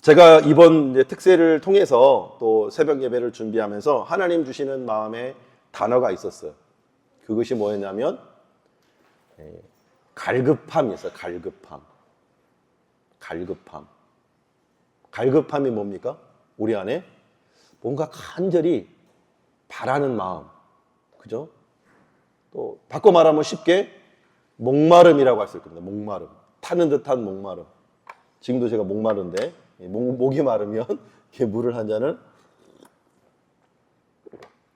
제가 이번 이제 특세를 통해서 또 새벽 예배를 준비하면서 하나님 주시는 마음에 단어가 있었어요. 그것이 뭐였냐면 갈급함이었어요. 갈급함이 뭡니까? 우리 안에 뭔가 간절히 바라는 마음, 그죠? 또 바꿔 말하면 쉽게 목마름이라고 할 수 있거든요. 목마름, 타는 듯한 목마름. 지금도 제가 목마른데 목이 마르면 이렇게 물을 한 잔을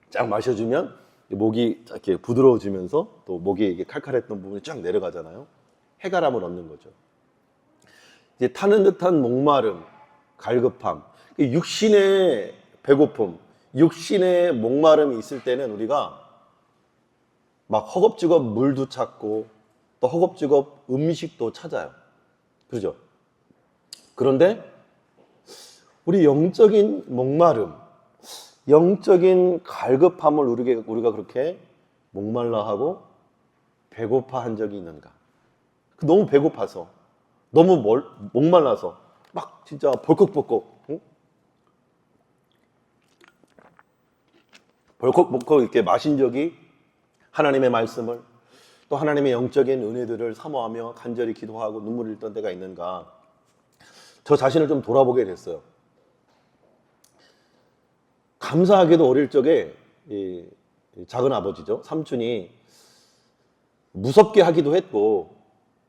쫙 마셔주면 목이 이렇게 부드러워지면서 또 목이 이게 칼칼했던 부분이 쫙 내려가잖아요. 해가람을 얻는 거죠. 이제 타는 듯한 목마름, 갈급함, 육신의 배고픔, 육신의 목마름이 있을 때는 우리가 막 허겁지겁 물도 찾고 또 허겁지겁 음식도 찾아요. 그렇죠? 그런데 우리 영적인 목마름, 영적인 갈급함을 우리가 그렇게 목말라하고 배고파한 적이 있는가? 너무 배고파서, 너무 목말라서 막 진짜 벌컥벌컥, 응? 벌컥벌컥 이렇게 마신 적이 하나님의 말씀을 또 하나님의 영적인 은혜들을 사모하며 간절히 기도하고 눈물을 흘렸던 때가 있는가? 저 자신을 좀 돌아보게 됐어요. 감사하게도 어릴 적에 이 작은 아버지죠, 삼촌이 무섭게 하기도 했고,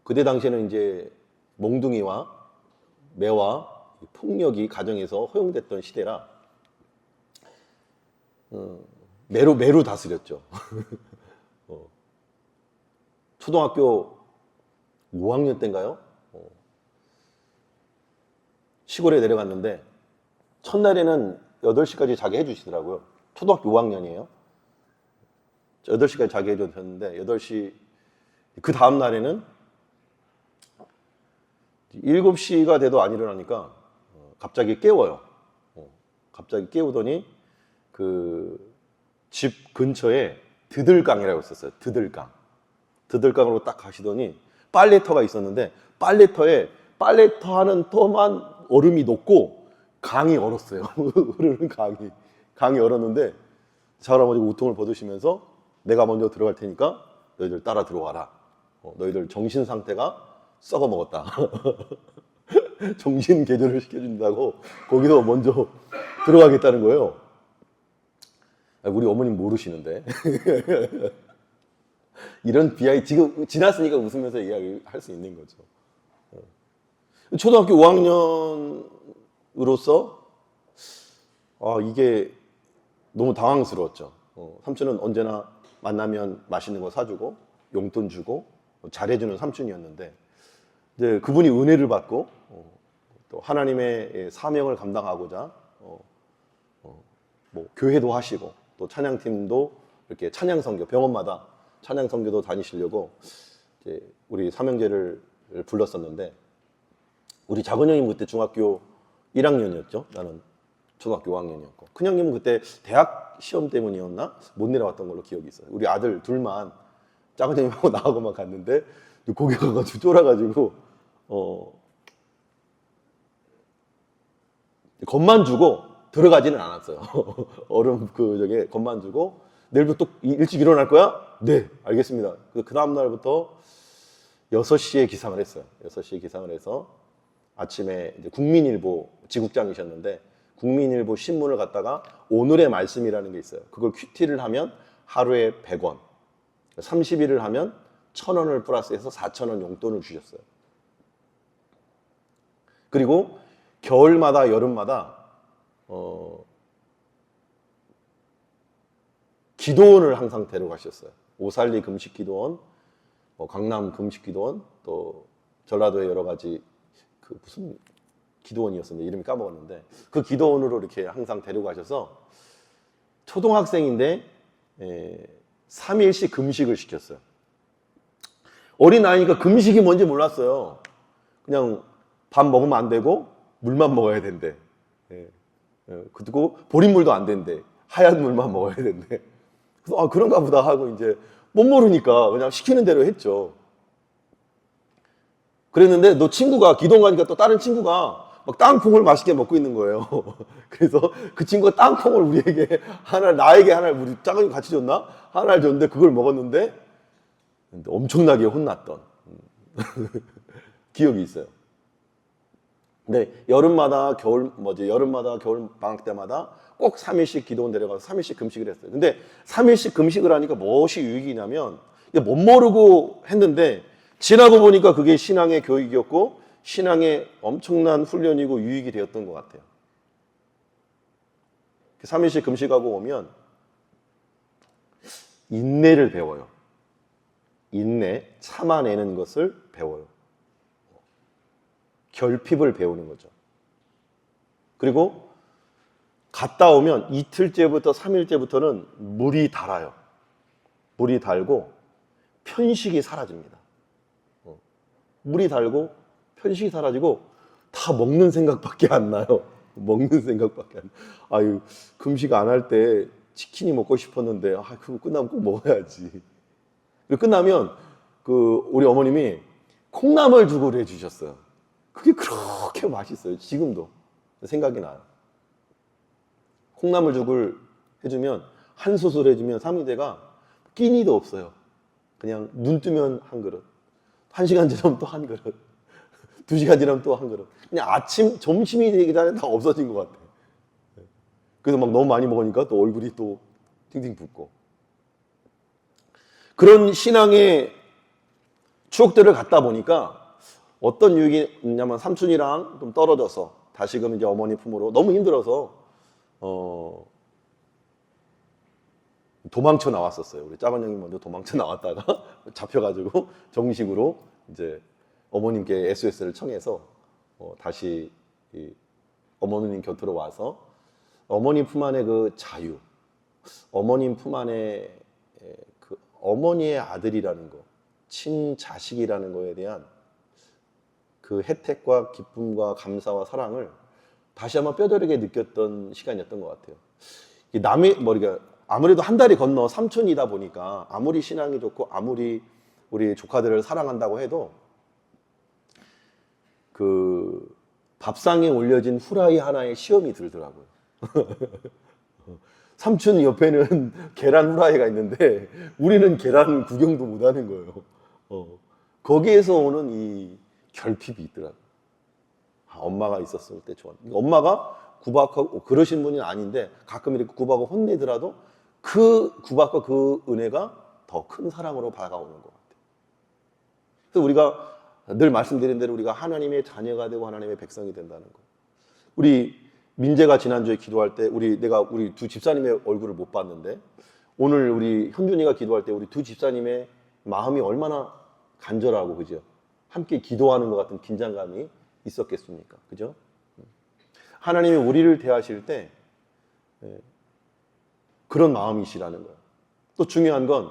그때 당시에는 이제 몽둥이와 매와 폭력이 가정에서 허용됐던 시대라 매로 다스렸죠. 초등학교 5학년 때인가요? 시골에 내려갔는데 첫날에는 8시까지 자게 해주시더라고요. 초등학교 5학년이에요. 8시까지 자게 해주셨는데 8시 그 다음 날에는 7시가 돼도 안 일어나니까 갑자기 깨워요. 갑자기 깨우더니 그 집 근처에 드들강이라고 있었어요. 드들강으로 딱 가시더니 빨래터가 있었는데 빨래터 하는 터만 얼음이 녹고 강이 얼었어요. 흐르는 강이 얼었는데 할아버지가 우통을 벗으시면서 내가 먼저 들어갈 테니까 너희들 따라 들어와라. 너희들 정신 상태가 썩어 먹었다. 정신 개조를 시켜준다고 거기서 먼저 들어가겠다는 거예요. 우리 어머님 모르시는데. 이런 비하이 지금 지났으니까 웃으면서 이야기할 수 있는 거죠. 초등학교 5학년으로서 이게 너무 당황스러웠죠. 삼촌은 언제나 만나면 맛있는 거 사주고 용돈 주고 잘해주는 삼촌이었는데 이제 그분이 은혜를 받고 또 하나님의 사명을 감당하고자 뭐 교회도 하시고 또 찬양팀도 이렇게 찬양선교 병원마다 찬양선교도 다니시려고 이제 우리 삼형제를 불렀었는데 우리 작은 형님 그때 중학교 1학년이었죠. 나는 초등학교 5학년이었고 큰 형님은 그때 대학 시험 때문이었나 못 내려왔던 걸로 기억이 있어요. 우리 아들 둘만 작은 형님하고 나하고만 갔는데 거기 가가지고 쫄아가지고 겁만 주고 들어가지는 않았어요. 저게 겁만 주고 내일부터 또 일찍 일어날 거야? 네, 알겠습니다. 그 다음 날부터 6시에 기상을 했어요. 6시에 기상을 해서 아침에 이제 국민일보 지국장이셨는데 국민일보 신문을 갖다가 오늘의 말씀이라는 게 있어요. 그걸 큐티를 하면 하루에 100원, 30일을 하면 1,000원을 플러스해서 4,000원 용돈을 주셨어요. 그리고 겨울마다 여름마다 기도원을 항상 데려가셨어요. 오살리 금식기도원, 강남 금식기도원, 또 전라도의 여러 가지 그 무슨 기도원이었었는데 이름이 까먹었는데 그 기도원으로 이렇게 항상 데려가셔서 초등학생인데 3일씩 금식을 시켰어요. 어린 아이니까 금식이 뭔지 몰랐어요. 그냥 밥 먹으면 안 되고 물만 먹어야 된대. 그리고 보리물도 안 된대. 하얀 물만 먹어야 된대. 그래서 그런가 보다 하고 이제 못 모르니까 그냥 시키는 대로 했죠. 그랬는데 너 친구가 기도원 가니까 또 다른 친구가 막 땅콩을 맛있게 먹고 있는 거예요. 그래서 그 친구가 땅콩을 우리에게 하나, 나에게 하나, 우리 작은이 같이 줬나? 하나를 줬는데 그걸 먹었는데 엄청나게 혼났던 기억이 있어요. 근데 여름마다 겨울 방학 때마다 꼭 3일씩 기도원 데려가서 3일씩 금식을 했어요. 근데 3일씩 금식을 하니까 무엇이 유익이냐면 못 모르고 했는데 지나고 보니까 그게 신앙의 교육이었고 신앙의 엄청난 훈련이고 유익이 되었던 것 같아요. 3일씩 금식하고 오면 인내를 배워요. 인내, 참아내는 것을 배워요. 결핍을 배우는 거죠. 그리고 갔다 오면 이틀째부터 3일째부터는 물이 달아요. 물이 달고 편식이 사라집니다. 물이 달고 편식이 사라지고 다 먹는 생각밖에 안 나요. 먹는 생각밖에 안 나요. 아유, 금식 안 할 때 치킨이 먹고 싶었는데 그거 끝나면 꼭 먹어야지. 그리고 끝나면 우리 어머님이 콩나물죽을 해주셨어요. 그게 그렇게 맛있어요. 지금도 생각이 나요. 콩나물죽을 해주면 한 솥을 해주면 삼위대가 끼니도 없어요. 그냥 눈 뜨면 한 그릇, 1시간 지나면 또 한 그릇, 2시간 지나면 또 한 그릇. 그냥 아침, 점심이 되기 전에 다 없어진 것 같아요. 그래서 막 너무 많이 먹으니까 또 얼굴이 또 팅팅 붓고. 그런 신앙의 추억들을 갖다 보니까 어떤 유익이 있냐면 삼촌이랑 좀 떨어져서 다시금 이제 어머니 품으로 너무 힘들어서 도망쳐 나왔었어요. 우리 작은 형이 먼저 도망쳐 나왔다가 잡혀가지고 정식으로 이제 어머님께 SOS를 청해서 다시 어머님 곁으로 와서 어머님 품 안에 그 자유, 어머님 품 안에 그 어머니의 아들이라는 거, 친자식이라는 거에 대한 그 혜택과 기쁨과 감사와 사랑을 다시 한번 뼈저리게 느꼈던 시간이었던 것 같아요. 남의 머리가 아무래도 한 달이 건너 삼촌이다 보니까 아무리 신앙이 좋고 아무리 우리 조카들을 사랑한다고 해도 그 밥상에 올려진 후라이 하나에 시험이 들더라고요. 삼촌 옆에는 계란 후라이가 있는데 우리는 계란 구경도 못하는 거예요. 거기에서 오는 이 결핍이 있더라고요. 엄마가 있었을 때 좋았는데 엄마가 구박하고 그러신 분이 아닌데 가끔 이렇게 구박하고 혼내더라도 그 구박과 그 은혜가 더 큰 사랑으로 다가오는 것 같아요. 그래서 우리가 늘 말씀드린 대로 우리가 하나님의 자녀가 되고 하나님의 백성이 된다는 거. 우리 민재가 지난주에 기도할 때 내가 우리 두 집사님의 얼굴을 못 봤는데 오늘 우리 현준이가 기도할 때 우리 두 집사님의 마음이 얼마나 간절하고 그죠? 함께 기도하는 것 같은 긴장감이 있었겠습니까? 그죠? 하나님이 우리를 대하실 때 그런 마음이시라는 거예요. 또 중요한 건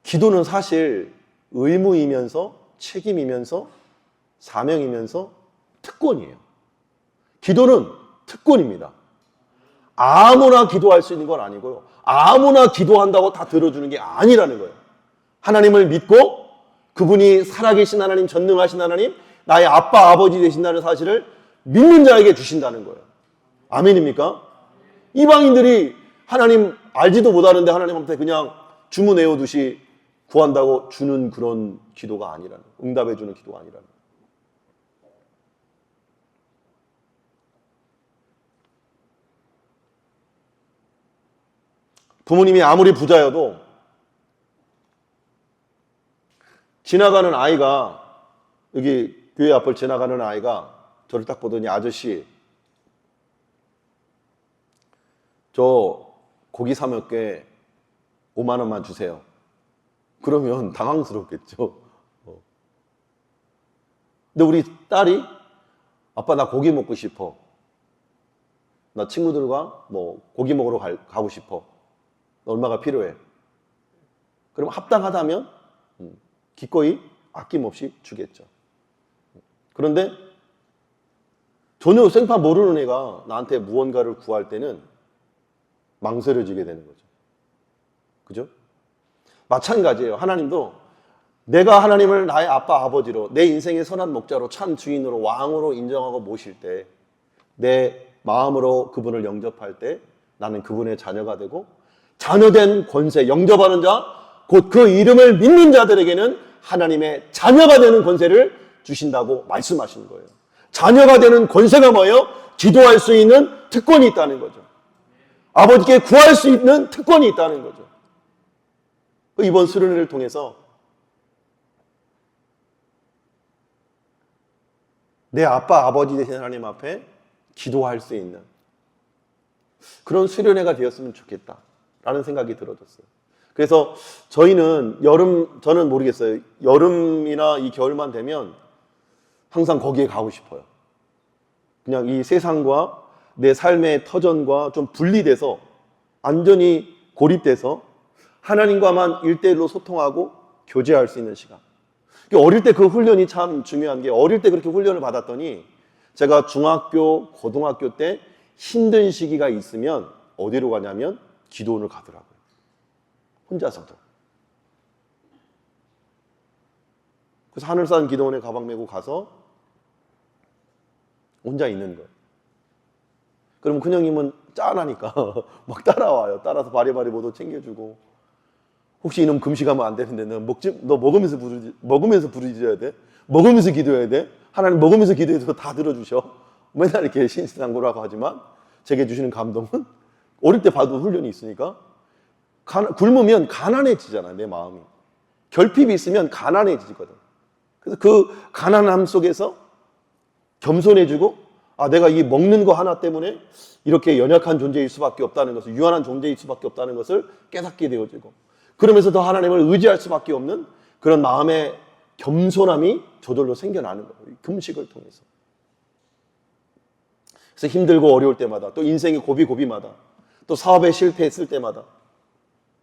기도는 사실 의무이면서 책임이면서 사명이면서 특권이에요. 기도는 특권입니다. 아무나 기도할 수 있는 건 아니고요. 아무나 기도한다고 다 들어주는 게 아니라는 거예요. 하나님을 믿고 그분이 살아계신 하나님, 전능하신 하나님, 나의 아빠, 아버지 되신다는 사실을 믿는 자에게 주신다는 거예요. 아멘입니까? 이방인들이 하나님 알지도 못하는데 하나님한테 그냥 주문 외우듯이 구한다고 주는 그런 기도가 아니라는 거예요. 응답해 주는 기도가 아니라는 거예요. 부모님이 아무리 부자여도 지나가는 아이가 여기 교회 앞을 지나가는 아이가 저를 딱 보더니 아저씨 저 고기 사 먹게 5만 원만 주세요. 그러면 당황스럽겠죠. 근데 우리 딸이 아빠 나 고기 먹고 싶어. 나 친구들과 뭐 고기 먹으러 가고 싶어. 얼마가 필요해. 그럼 합당하다면 기꺼이 아낌없이 주겠죠. 그런데 전혀 생파 모르는 애가 나한테 무언가를 구할 때는 망설여지게 되는 거죠. 그죠? 마찬가지예요. 하나님도 내가 하나님을 나의 아빠, 아버지로, 내 인생의 선한 목자로, 참 주인으로, 왕으로 인정하고 모실 때, 내 마음으로 그분을 영접할 때 나는 그분의 자녀가 되고, 자녀된 권세, 영접하는 자, 곧 그 이름을 믿는 자들에게는 하나님의 자녀가 되는 권세를 주신다고 말씀하시는 거예요. 자녀가 되는 권세가 뭐예요? 기도할 수 있는 특권이 있다는 거죠. 아버지께 구할 수 있는 특권이 있다는 거죠. 이번 수련회를 통해서 내 아빠, 아버지 되신 하나님 앞에 기도할 수 있는 그런 수련회가 되었으면 좋겠다라는 생각이 들어졌어요. 그래서 저희는 저는 모르겠어요. 여름이나 이 겨울만 되면 항상 거기에 가고 싶어요. 그냥 이 세상과 내 삶의 터전과 좀 분리돼서 완전히 고립돼서 하나님과만 1대1로 소통하고 교제할 수 있는 시간. 어릴 때 그 훈련이 참 중요한 게, 어릴 때 그렇게 훈련을 받았더니 제가 중학교, 고등학교 때 힘든 시기가 있으면 어디로 가냐면 기도원을 가더라고요. 혼자서도. 그래서 하늘산 기도원에 가방 메고 가서 혼자 있는 거예요. 그러면 큰형님은 짠하니까 막 따라와요. 따라서 바리바리 뭐도 챙겨주고, 혹시 이놈 금식하면 안 되는데 너 먹으면서 부르짖어야 돼? 먹으면서 기도해야 돼? 하나님 먹으면서 기도해도 다 들어주셔. 맨날 이렇게 신신당부라고 하지만 제게 주시는 감동은, 어릴 때 봐도 훈련이 있으니까, 굶으면 가난해지잖아요, 내 마음이. 결핍이 있으면 가난해지거든. 그래서 그 가난함 속에서 겸손해지고, 내가 이 먹는 거 하나 때문에 이렇게 연약한 존재일 수밖에 없다는 것을, 유한한 존재일 수밖에 없다는 것을 깨닫게 되어지고, 그러면서 더 하나님을 의지할 수밖에 없는 그런 마음의 겸손함이 저절로 생겨나는 거예요. 금식을 통해서. 그래서 힘들고 어려울 때마다, 또 인생의 고비마다, 또 사업에 실패했을 때마다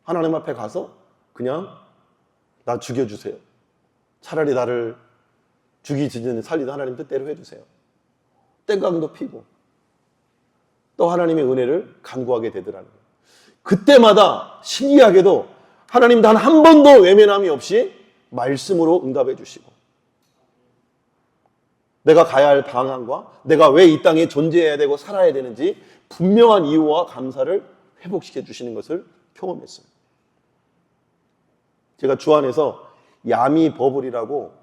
하나님 앞에 가서 그냥 나 죽여주세요. 차라리 나를 죽이지는 살리든 하나님 뜻대로 해주세요. 땡깡도 피고 또 하나님의 은혜를 간구하게 되더라는 거예요. 그때마다 신기하게도 하나님 단 한 번도 외면함이 없이 말씀으로 응답해 주시고, 내가 가야 할 방향과 내가 왜 이 땅에 존재해야 되고 살아야 되는지 분명한 이유와 감사를 회복시켜 주시는 것을 경험했어요. 제가 주안에서 야미 버블이라고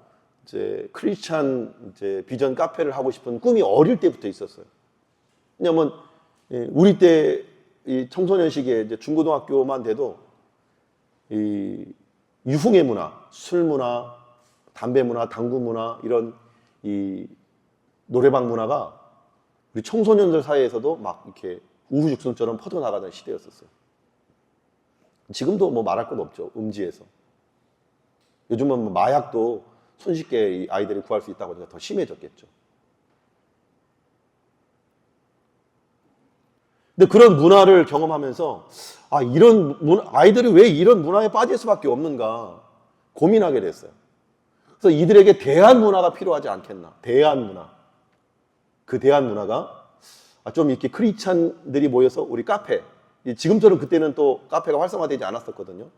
크리스찬 비전 카페를 하고 싶은 꿈이 어릴 때부터 있었어요. 왜냐하면 우리 때 이 청소년 시기에 중고등학교만 돼도 이 유흥의 문화, 술 문화, 담배 문화, 당구 문화, 이런 이 노래방 문화가 우리 청소년들 사이에서도 막 이렇게 우후죽순처럼 퍼져나가던 시대였었어요. 지금도 뭐 말할 것 없죠. 음지에서. 요즘은 뭐 마약도 손쉽게 이 아이들이 구할 수 있다고 하니까 더 심해졌겠죠. 근데 그런 문화를 경험하면서 아이들이 왜 이런 문화에 빠질 수밖에 없는가 고민하게 됐어요. 그래서 이들에게 대한 문화가 필요하지 않겠나. 대한 문화. 그 대한 문화가 좀 이렇게 크리스찬들이 모여서 우리 카페, 지금처럼 그때는 또 카페가 활성화되지 않았었거든요.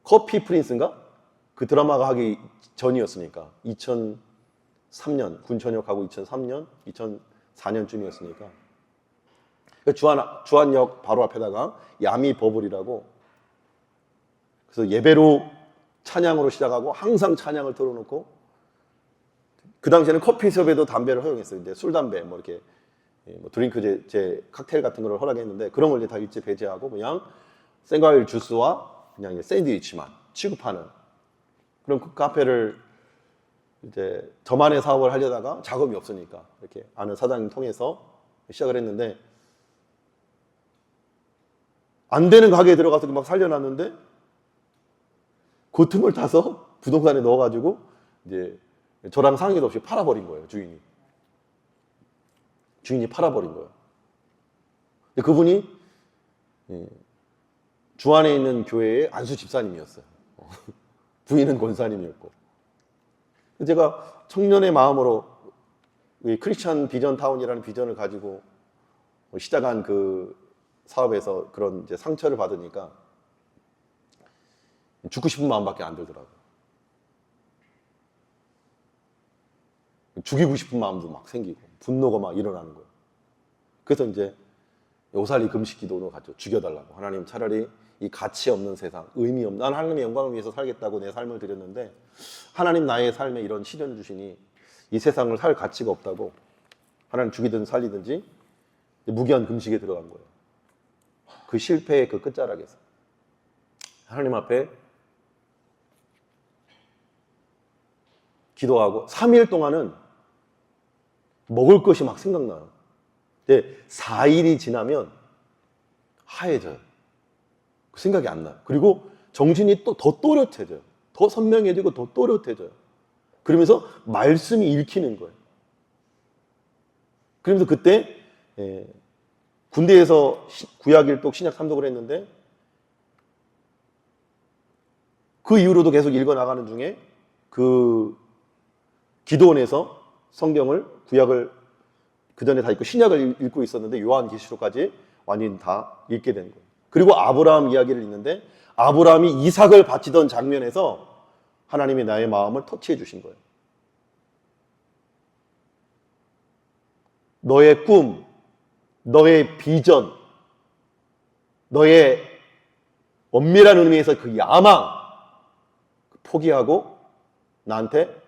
커피 프린스인가? 그 드라마가 하기 전이었으니까 2003년 군 전역하고 2003년, 2004년쯤이었으니까 주안역 바로 앞에다가 야미 버블이라고, 그래서 예배로 찬양으로 시작하고 항상 찬양을 틀어놓고, 그 당시에는 커피숍에도 담배를 허용했어요. 이제 술, 담배 뭐 이렇게 드링크 칵테일 같은 걸 허락했는데 그런 걸 이제 다 일제 배제하고 그냥 생과일 주스와 그냥 샌드위치만 취급하는 그런 그 카페를 이제 저만의 사업을 하려다가 자금이 없으니까 이렇게 아는 사장님 통해서 시작을 했는데, 안 되는 가게에 들어가서 막 살려놨는데 그 틈을 타서 부동산에 넣어가지고 이제 저랑 상의도 없이 팔아버린 거예요. 주인이 팔아버린 거예요. 근데 그분이 주안에 있는 교회의 안수 집사님이었어요. 부인은 권사님이었고. 제가 청년의 마음으로 크리스찬 비전 타운이라는 비전을 가지고 시작한 그 사업에서 그런 이제 상처를 받으니까 죽고 싶은 마음밖에 안 들더라고요. 죽이고 싶은 마음도 막 생기고 분노가 막 일어나는 거예요. 그래서 이제 오살리 금식 기도로 갔죠. 죽여달라고. 하나님, 차라리 이 가치 없는 세상, 의미 없는, 난 하나님의 영광을 위해서 살겠다고 내 삶을 드렸는데 하나님 나의 삶에 이런 시련을 주시니 이 세상을 살 가치가 없다고 하나님 죽이든 살리든지 무기한 금식에 들어간 거예요. 그 실패의 그 끝자락에서 하나님 앞에 기도하고 3일 동안은 먹을 것이 막 생각나요. 근데 4일이 지나면 하얘져요. 생각이 안 나요. 그리고 정신이 또 더 또렷해져요. 더 선명해지고 더 또렷해져요. 그러면서 말씀이 읽히는 거예요. 그러면서 그때 군대에서 구약 1독, 신약 3독을 했는데 그 이후로도 계속 읽어나가는 중에 그 기도원에서 성경을, 구약을 그 전에 다 읽고 신약을 읽고 있었는데 요한계시록까지 완전히 다 읽게 된 거예요. 그리고 아브라함 이야기를 읽는데 아브라함이 이삭을 바치던 장면에서 하나님이 나의 마음을 터치해 주신 거예요. 너의 꿈, 너의 비전, 너의 엄밀한 의미에서 그 야망 포기하고 나한테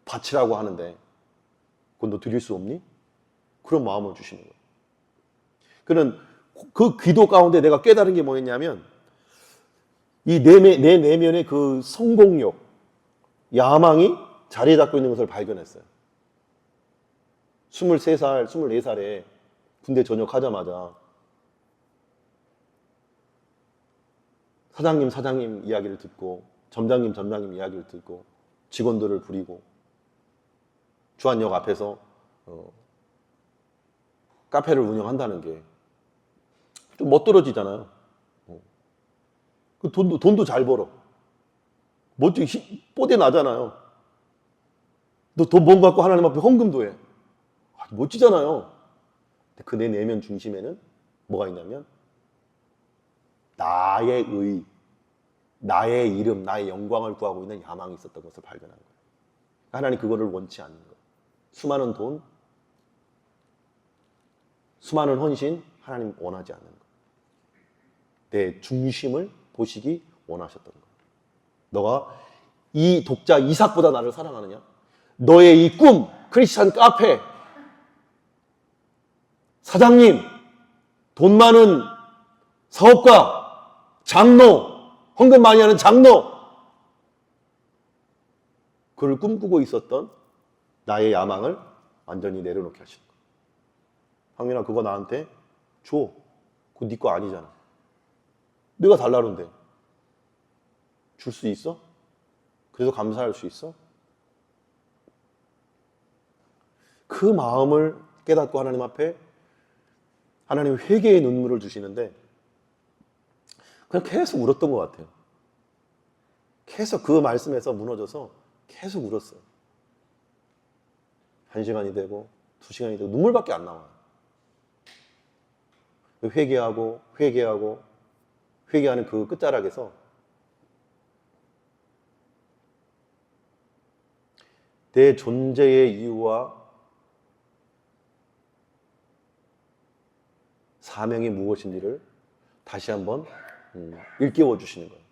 바치라고 하는데 그건 너 드릴 수 없니? 그런 마음을 주시는 거예요. 그는 그 기도 가운데 내가 깨달은 게 뭐였냐면 이 내 내면의 그 성공욕, 야망이 자리 잡고 있는 것을 발견했어요. 23살, 24살에 군대 전역하자마자 사장님 이야기를 듣고 점장님 이야기를 듣고 직원들을 부리고 주안역 앞에서 카페를 운영한다는 게 좀 멋들어지잖아요. 그 돈도 잘 벌어. 멋지게 뽀대 나잖아요. 너 돈 번 거 갖고 하나님 앞에 헌금도 해. 멋지잖아요. 그 내 내면 중심에는 뭐가 있냐면 나의 의, 나의 이름, 나의 영광을 구하고 있는 야망이 있었던 것을 발견한 거예요. 하나님 그거를 원치 않는 거예요. 수많은 돈, 수많은 헌신, 하나님 원하지 않는 거예요. 내 중심을 보시기 원하셨던 거예요. 너가 이 독자 이삭보다 나를 사랑하느냐? 너의 이 꿈, 크리스찬 카페, 사장님, 돈 많은 사업가, 장로, 헌금 많이 하는 장로, 그를 꿈꾸고 있었던 나의 야망을 완전히 내려놓게 하시는 거예요. 황민아, 그거 나한테 줘. 그거 네 거 아니잖아. 내가 달라는데 줄 수 있어? 그래서 감사할 수 있어? 그 마음을 깨닫고 하나님 앞에 하나님 회개의 눈물을 주시는데 그냥 계속 울었던 것 같아요. 계속 그 말씀에서 무너져서 계속 울었어요. 1시간이 되고 2시간이 되고 눈물밖에 안 나와요. 회개하는 그 끝자락에서 내 존재의 이유와 사명이 무엇인지를 다시 한번 일깨워 주시는 거예요.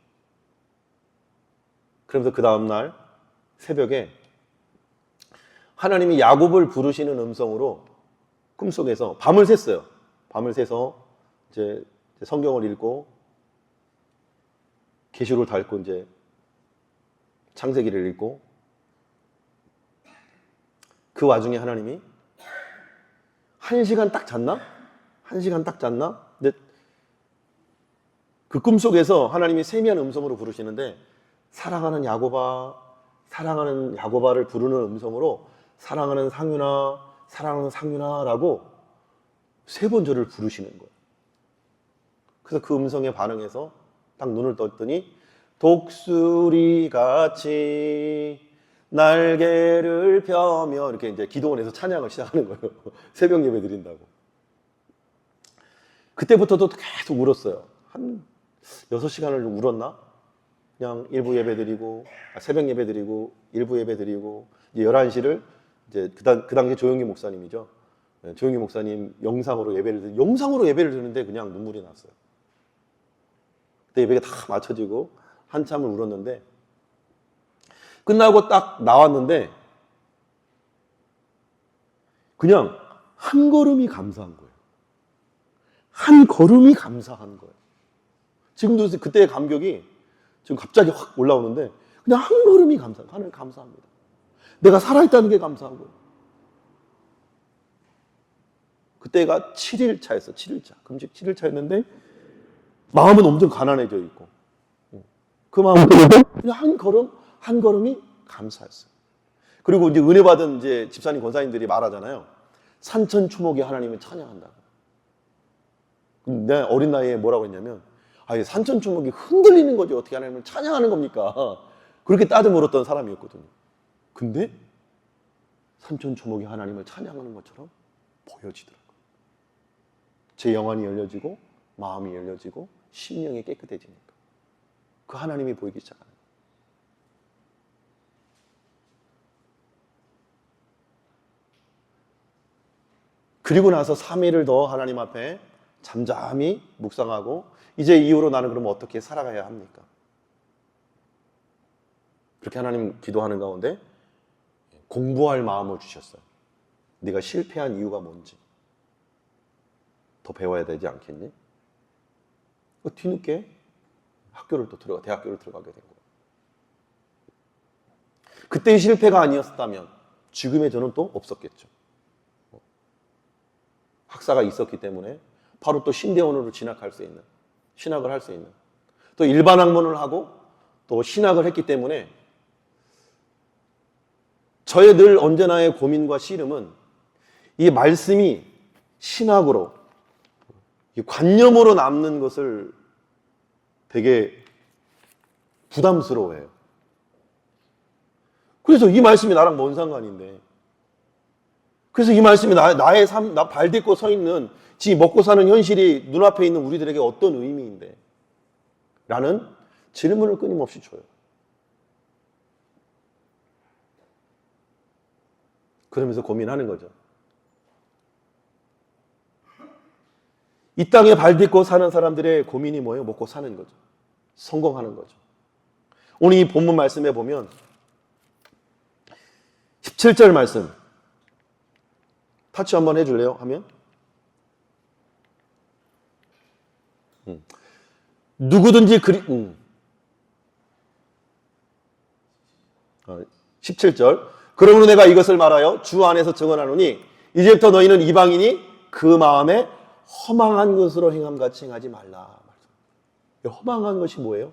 그러면서 그 다음날 새벽에 하나님이 야곱을 부르시는 음성으로 꿈속에서 밤을 샜어요. 밤을 새서 이제 성경을 읽고 계시록을 읽고 이제 창세기를 읽고 그 와중에 하나님이 1시간 딱 잤나? 1시간 딱 잤나? 근데 그 꿈속에서 하나님이 세미한 음성으로 부르시는데 사랑하는 야곱아를 부르는 음성으로 사랑하는 상윤아라고 3번 저를 부르시는 거예요. 그래서 그 음성에 반응해서 딱 눈을 떴더니 독수리같이 날개를 펴며 이렇게 이제 기도원에서 찬양을 시작하는 거예요. 새벽 예배 드린다고. 그때부터도 계속 울었어요. 한 6시간을 울었나? 그냥 일부 예배 드리고, 새벽 예배 드리고, 일부 예배 드리고, 이제 11시를 이제 그 당시 조영기 목사님이죠. 조영기 목사님 영상으로 예배를 드는데 그냥 눈물이 났어요. 그때 예배가 다 맞춰지고 한참을 울었는데, 끝나고 딱 나왔는데 그냥 한 걸음이 감사한 거예요. 한 걸음이 감사한 거예요. 지금도 그때의 감격이 지금 갑자기 확 올라오는데, 그냥 한 걸음이 하나님 감사합니다. 내가 살아있다는 게 감사하고요. 그때가 7일 차였어. 7일 차. 금식 7일 차였는데 마음은 엄청 가난해져 있고, 그 마음은 그냥 한 걸음이 감사했어요. 그리고 이제 은혜 받은 이제 집사님 권사님들이 말하잖아요. 산천초목이 하나님을 찬양한다고. 내 어린 나이에 뭐라고 했냐면, 산천초목이 흔들리는 거지 어떻게 하나님을 찬양하는 겁니까? 그렇게 따져 물었던 사람이었거든요. 근데 산천초목이 하나님을 찬양하는 것처럼 보여지더라고요. 제 영안이 열려지고 마음이 열려지고 심령이 깨끗해지니까 그 하나님이 보이기 시작하는 거예요. 그리고 나서 3일을 더 하나님 앞에 잠잠히 묵상하고, 이제 이후로 나는 그러면 어떻게 살아가야 합니까? 그렇게 하나님 기도하는 가운데 공부할 마음을 주셨어요. 네가 실패한 이유가 뭔지 더 배워야 되지 않겠니? 뒤늦게 대학교를 들어가게 된 거예요. 그때의 실패가 아니었다면 지금의 저는 또 없었겠죠. 학사가 있었기 때문에 바로 또 신대원으로 진학할 수 있는, 신학을 할 수 있는, 또 일반 학문을 하고 또 신학을 했기 때문에 저의 늘 언제나의 고민과 씨름은 이 말씀이 신학으로, 관념으로 남는 것을 되게 부담스러워해요. 그래서 이 말씀이 나랑 뭔 상관인데, 그래서 이 말씀이 나의 삶, 나 발 딛고 서 있는, 지 먹고 사는 현실이 눈앞에 있는 우리들에게 어떤 의미인데? 라는 질문을 끊임없이 줘요. 그러면서 고민하는 거죠. 이 땅에 발 딛고 사는 사람들의 고민이 뭐예요? 먹고 사는 거죠. 성공하는 거죠. 오늘 이 본문 말씀에 보면 17절 말씀 타치 한번 해줄래요? 하면 누구든지 17절 그러므로 내가 이것을 말하여 주 안에서 증언하노니 이제부터 너희는 이방인이 그 마음에 허망한 것으로 행함같이 행하지 말라. 허망한 것이 뭐예요?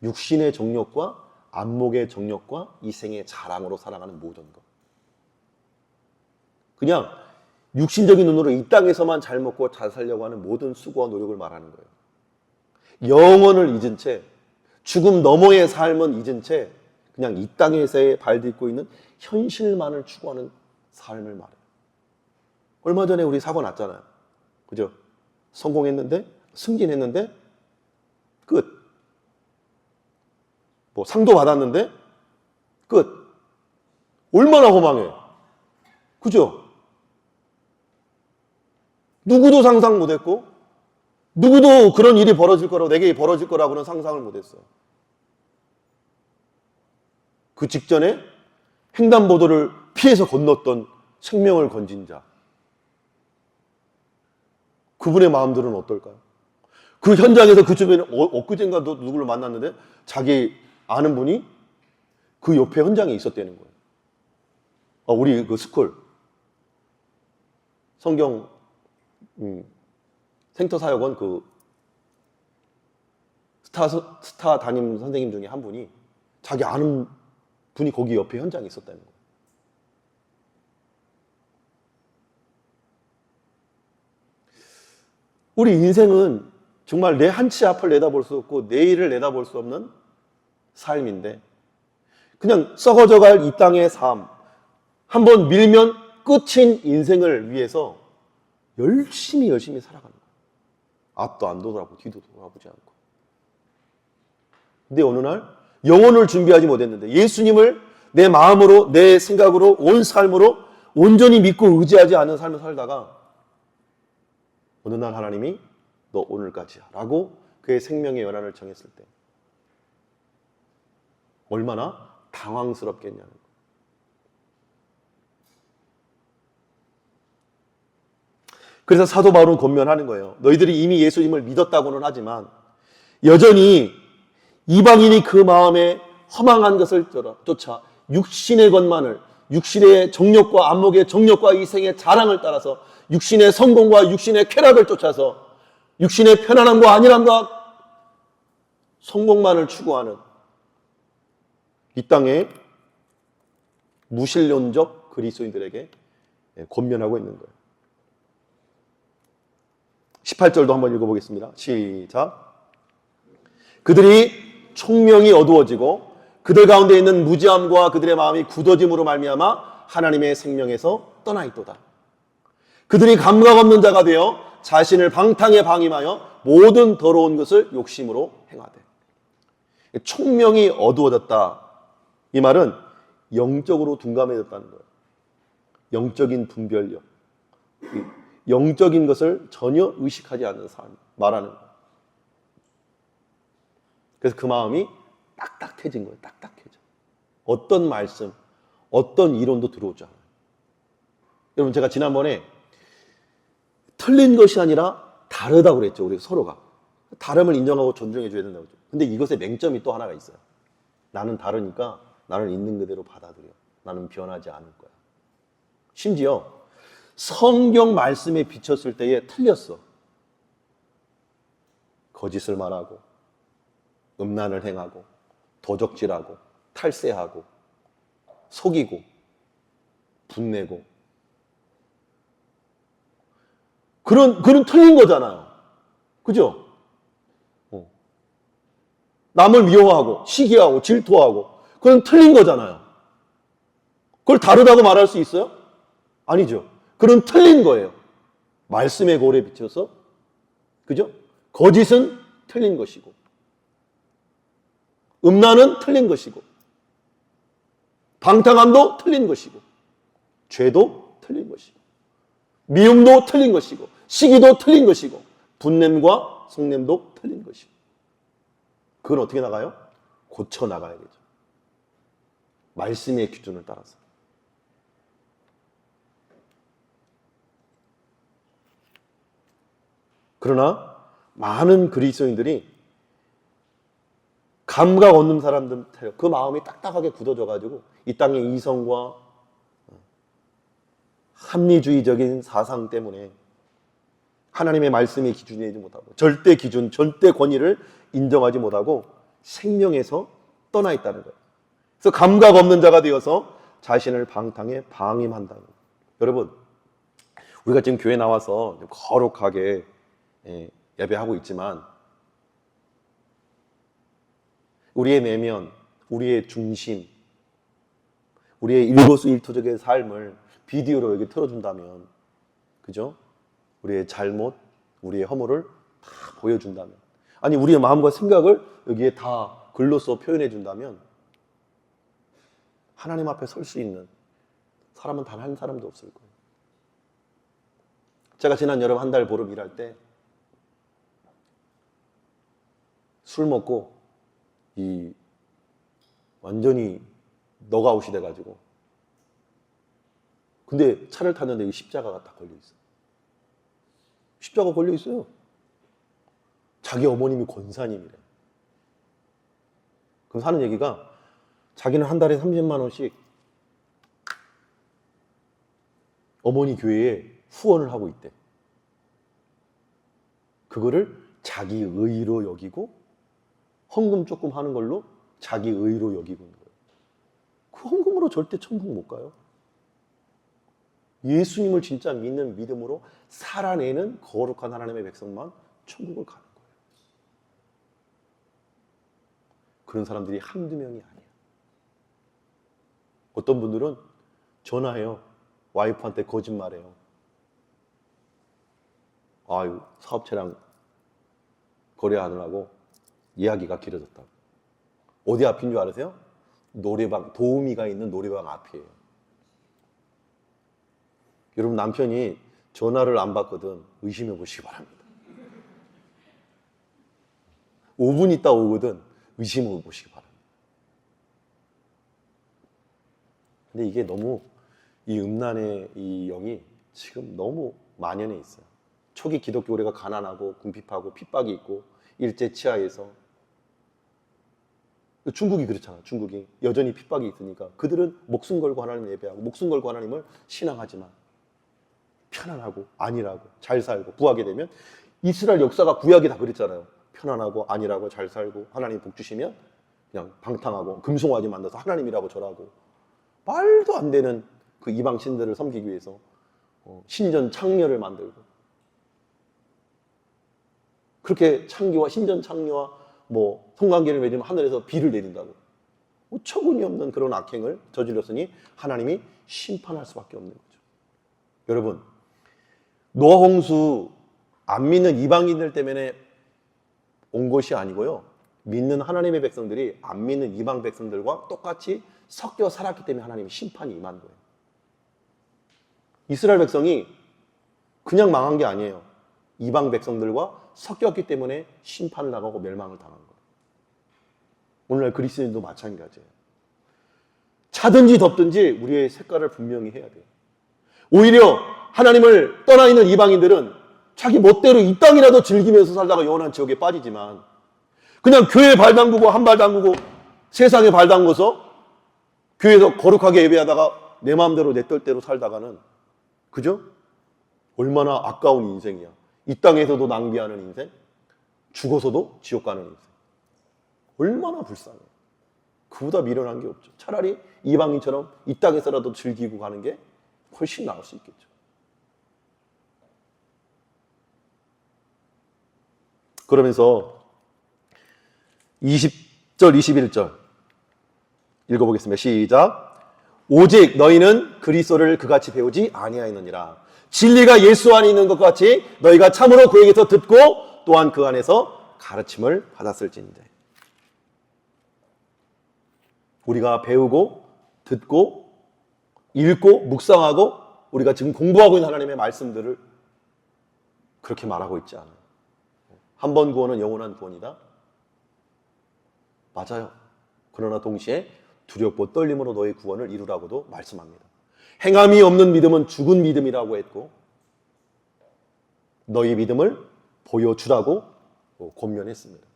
육신의 정욕과 안목의 정욕과 이생의 자랑으로 살아가는 모든 것. 그냥 육신적인 눈으로 이 땅에서만 잘 먹고 잘 살려고 하는 모든 수고와 노력을 말하는 거예요. 영혼을 잊은 채, 죽음 너머의 삶은 잊은 채 그냥 이 땅에서의 발 딛고 있는 현실만을 추구하는 삶을 말해요. 얼마 전에 우리 사고 났잖아요. 그죠? 성공했는데, 승진했는데, 끝. 뭐 상도 받았는데, 끝. 얼마나 허망해. 그죠? 누구도 상상 못했고, 누구도 그런 일이 벌어질 거라고, 내게 벌어질 거라고는 상상을 못했어요. 그 직전에 횡단보도를 피해서 건넜던 생명을 건진 자. 그분의 마음들은 어떨까요? 그 현장에서 그 주변에 엊그젠가 누구를 만났는데 자기 아는 분이 그 옆에 현장에 있었다는 거예요. 우리 그 스쿨 성경 생터 사역원 그 스타 담임 선생님 중에 한 분이 자기 아는 분이 거기 옆에 현장에 있었다는 거예요. 우리 인생은 정말 내 한 치 앞을 내다볼 수 없고 내일을 내다볼 수 없는 삶인데 그냥 썩어져갈 이 땅의 삶 한번 밀면 끝인 인생을 위해서 열심히 살아가는 거예요. 앞도 안 돌아보고 뒤도 돌아보지 않고 근데 어느 날 영혼을 준비하지 못했는데 예수님을 내 마음으로, 내 생각으로, 온 삶으로 온전히 믿고 의지하지 않은 삶을 살다가 어느 날 하나님이 너 오늘까지야 라고 그의 생명의 연한을 정했을 때 얼마나 당황스럽겠냐는 거예요. 그래서 사도 바울은 권면하는 거예요. 너희들이 이미 예수님을 믿었다고는 하지만 여전히 이방인이 그 마음에 허망한 것을 쫓아 육신의 것만을, 육신의 정욕과 안목의 정욕과 이생의 자랑을 따라서 육신의 성공과 육신의 쾌락을 쫓아서 육신의 편안함과 안일함과 성공만을 추구하는 이 땅의 무신론적 그리스도인들에게 권면하고 있는 거예요. 18절도 한번 읽어보겠습니다. 시작. 그들이 총명이 어두워지고 그들 가운데 있는 무지함과 그들의 마음이 굳어짐으로 말미암아 하나님의 생명에서 떠나 있도다. 그들이 감각 없는 자가 되어 자신을 방탕에 방임하여 모든 더러운 것을 욕심으로 행하되. 총명이 어두워졌다. 이 말은 영적으로 둔감해졌다는 거예요. 영적인 분별력. 영적인 것을 전혀 의식하지 않는 사람 말하는 거예요. 그래서 그 마음이 딱딱해진 거예요. 딱딱해져. 어떤 말씀, 어떤 이론도 들어오지 않아요. 여러분 제가 지난번에 틀린 것이 아니라 다르다고 그랬죠. 우리 서로가. 다름을 인정하고 존중해 줘야 된다고 했죠. 근데 이것의 맹점이 또 하나가 있어요. 나는 다르니까 나는 있는 그대로 받아들여. 나는 변하지 않을 거야. 심지어 성경 말씀에 비쳤을 때에 틀렸어. 거짓을 말하고 음란을 행하고 도적질하고 탈세하고 속이고 분내고 그런 틀린 거잖아요. 그죠? 남을 미워하고 시기하고 질투하고 그건 틀린 거잖아요. 그걸 다르다고 말할 수 있어요? 아니죠. 그건 틀린 거예요. 말씀의 거울에 비춰서. 그죠? 거짓은 틀린 것이고 음란은 틀린 것이고 방탕함도 틀린 것이고 죄도 틀린 것이고 미움도 틀린 것이고 시기도 틀린 것이고 분냄과 속냄도 틀린 것이고 그건 어떻게 나가요? 고쳐 나가야겠죠. 말씀의 기준을 따라서. 그러나 많은 그리스도인들이 감각 없는 사람들, 그 마음이 딱딱하게 굳어져가지고 이 땅의 이성과 합리주의적인 사상 때문에 하나님의 말씀의 기준이 되지 못하고 절대 기준, 절대 권위를 인정하지 못하고 생명에서 떠나 있다는 거예요. 그래서 감각 없는 자가 되어서 자신을 방탕에 방임한다는 거예요. 여러분, 우리가 지금 교회 나와서 거룩하게 예배하고 있지만 우리의 내면, 우리의 중심, 우리의 일거수일투족의 삶을 비디오로 여기 틀어준다면, 그죠? 우리의 잘못, 우리의 허물을 다 보여준다면, 아니 우리의 마음과 생각을 여기에 다 글로써 표현해준다면 하나님 앞에 설 수 있는 사람은 단 한 사람도 없을 거예요. 제가 지난 여름 한 달 보름 일할 때 술 먹고 완전히 너가웃이 돼가지고 근데 차를 탔는데 이 십자가가 딱 걸려있어요. 십자가 걸려있어요. 자기 어머님이 권사님이래. 그럼 하는 얘기가 자기는 한 달에 30만 원씩 어머니 교회에 후원을 하고 있대. 그거를 자기 의로 여기고 헌금 조금 하는 걸로 자기 의로 여기고 있는 거예요. 그 헌금으로 절대 천국 못 가요. 예수님을 진짜 믿는 믿음으로 살아내는 거룩한 하나님의 백성만 천국을 가는 거예요. 그런 사람들이 한두 명이 아니야. 어떤 분들은 전화해요. 와이프한테 거짓말해요. 아유, 사업체랑 거래하느라고 이야기가 길어졌다고. 어디 앞인 줄 아세요? 노래방, 도우미가 있는 노래방 앞이에요. 여러분, 남편이 전화를 안 받거든 의심해 보시기 바랍니다. 5분 있다 오거든 의심해 보시기 바랍니다. 근데 이게 너무 이 음란의 이 영이 지금 너무 만연해 있어요. 초기 기독교 우리가 가난하고 궁핍하고 핍박이 있고 일제 치하에서, 중국이 그렇잖아요. 중국이 여전히 핍박이 있으니까 그들은 목숨 걸고 하나님을 예배하고 목숨 걸고 하나님을 신앙하지만 편안하고 안일하고 잘 살고 구하게 되면, 이스라엘 역사가 구약이 다 그랬잖아요. 편안하고 안일하고 잘 살고 하나님 복 주시면 그냥 방탕하고 금송아지 만나서 하나님이라고 절하고, 말도 안 되는 그 이방 신들을 섬기기 위해서 신전 창녀를 만들고, 그렇게 창기와 신전 창녀와 뭐 성관계를 맺으면 하늘에서 비를 내린다고, 어처구니 없는 그런 악행을 저질렀으니 하나님이 심판할 수밖에 없는 거죠. 여러분, 노아 홍수 안 믿는 이방인들 때문에 온 것이 아니고요, 믿는 하나님의 백성들이 안 믿는 이방 백성들과 똑같이 섞여 살았기 때문에 하나님의 심판이 임한 거예요. 이스라엘 백성이 그냥 망한 게 아니에요. 이방 백성들과 섞였기 때문에 심판을 당하고 멸망을 당한 거예요. 오늘날 그리스도인도 마찬가지예요. 차든지 덥든지 우리의 색깔을 분명히 해야 돼요. 오히려 하나님을 떠나 있는 이방인들은 자기 멋대로 이 땅이라도 즐기면서 살다가 영원한 지옥에 빠지지만, 그냥 교회에 발 담그고 한 발 담그고 세상에 발 담궈서 교회에서 거룩하게 예배하다가 내 마음대로 내 뜻대로 살다가는, 그죠? 얼마나 아까운 인생이야. 이 땅에서도 낭비하는 인생, 죽어서도 지옥 가는 인생. 얼마나 불쌍해. 그보다 미련한 게 없죠. 차라리 이방인처럼 이 땅에서라도 즐기고 가는 게 훨씬 나을 수 있겠죠. 그러면서 20절, 21절 읽어보겠습니다. 시작. 오직 너희는 그리스도를 그같이 배우지 아니하였느니라. 진리가 예수 안에 있는 것 같이 너희가 참으로 그에게서 듣고 또한 그 안에서 가르침을 받았을진데. 우리가 배우고 듣고 읽고 묵상하고 우리가 지금 공부하고 있는 하나님의 말씀들을 그렇게 말하고 있지 않아요. 한 번 구원은 영원한 구원이다. 맞아요. 그러나 동시에 두렵고 떨림으로 너의 구원을 이루라고도 말씀합니다. 행함이 없는 믿음은 죽은 믿음이라고 했고, 너희 믿음을 보여주라고 권면했습니다.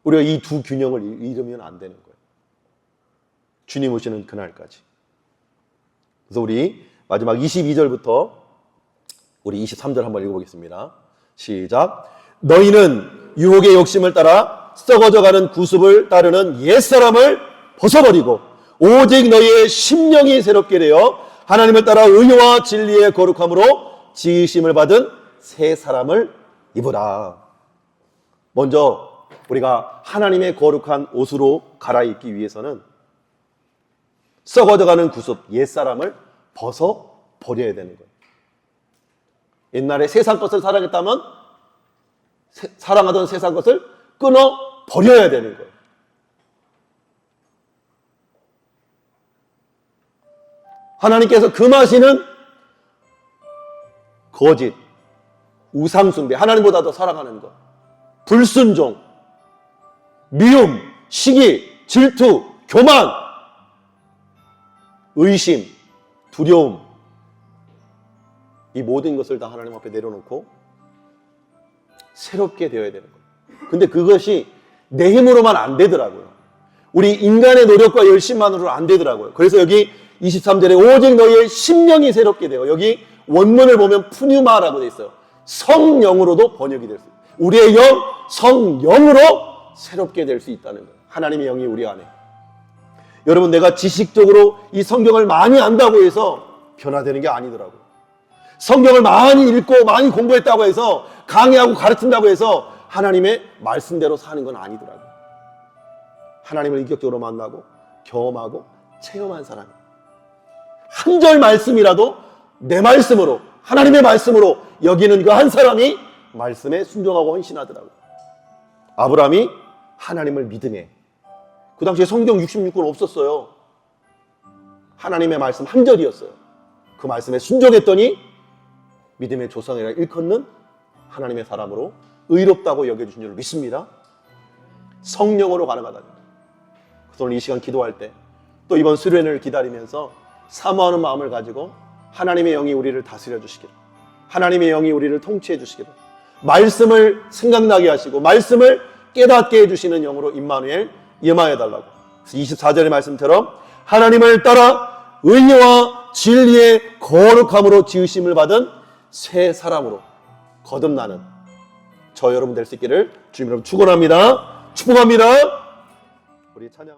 우리가 이 두 균형을 잃으면 안 되는 거예요. 주님 오시는 그날까지. 그래서 우리 마지막 22절부터 우리 23절 한번 읽어보겠습니다. 시작. 너희는 유혹의 욕심을 따라 썩어져가는 구습을 따르는 옛사람을 벗어버리고 오직 너희의 심령이 새롭게 되어 하나님을 따라 의와 진리의 거룩함으로 지으심을 받은 새 사람을 입으라. 먼저 우리가 하나님의 거룩한 옷으로 갈아입기 위해서는 썩어져가는 구습, 옛사람을 벗어버려야 되는 거예요. 옛날에 세상 것을 사랑했다면 사랑하던 세상 것을 끊어버려야 되는 거예요. 하나님께서 금하시는 거짓, 우상숭배, 하나님보다 더 사랑하는 것, 불순종, 미움, 시기, 질투, 교만, 의심, 두려움, 이 모든 것을 다 하나님 앞에 내려놓고 새롭게 되어야 되는 거예요. 근데 그것이 내 힘으로만 안 되더라고요. 우리 인간의 노력과 열심만으로 안 되더라고요. 그래서 여기 23절에 오직 너희의 심령이 새롭게 되어, 여기 원문을 보면 푸뉴마라고 되어 있어요. 성령으로도 번역이 될 수 있어요. 우리의 영, 성령으로 새롭게 될 수 있다는 거예요. 하나님의 영이 우리 안에. 여러분, 내가 지식적으로 이 성경을 많이 안다고 해서 변화되는 게 아니더라고요. 성경을 많이 읽고 많이 공부했다고 해서, 강의하고 가르친다고 해서 하나님의 말씀대로 사는 건 아니더라고요. 하나님을 인격적으로 만나고 경험하고 체험한 사람, 한 절 말씀이라도 내 말씀으로, 하나님의 말씀으로 여기는 그 한 사람이 말씀에 순종하고 헌신하더라고요. 아브라함이 하나님을 믿음에 그 당시에 성경 66권 없었어요. 하나님의 말씀 한 절이었어요. 그 말씀에 순종했더니 믿음의 조상이라 일컫는 하나님의 사람으로 의롭다고 여겨주신 줄 믿습니다. 성령으로 가능하다니. 그래서 오늘 이 시간 기도할 때 또 이번 수련회를 기다리면서 사모하는 마음을 가지고 하나님의 영이 우리를 다스려 주시기를, 하나님의 영이 우리를 통치해 주시기를, 말씀을 생각나게 하시고 말씀을 깨닫게 해주시는 영으로 임마누엘 임하여 달라고. 24절의 말씀처럼 하나님을 따라 의와 진리의 거룩함으로 지으심을 받은 새 사람으로 거듭나는 저 여러분 될 수 있기를 주님 여러분 축원합니다. 축복합니다. 우리 찬양.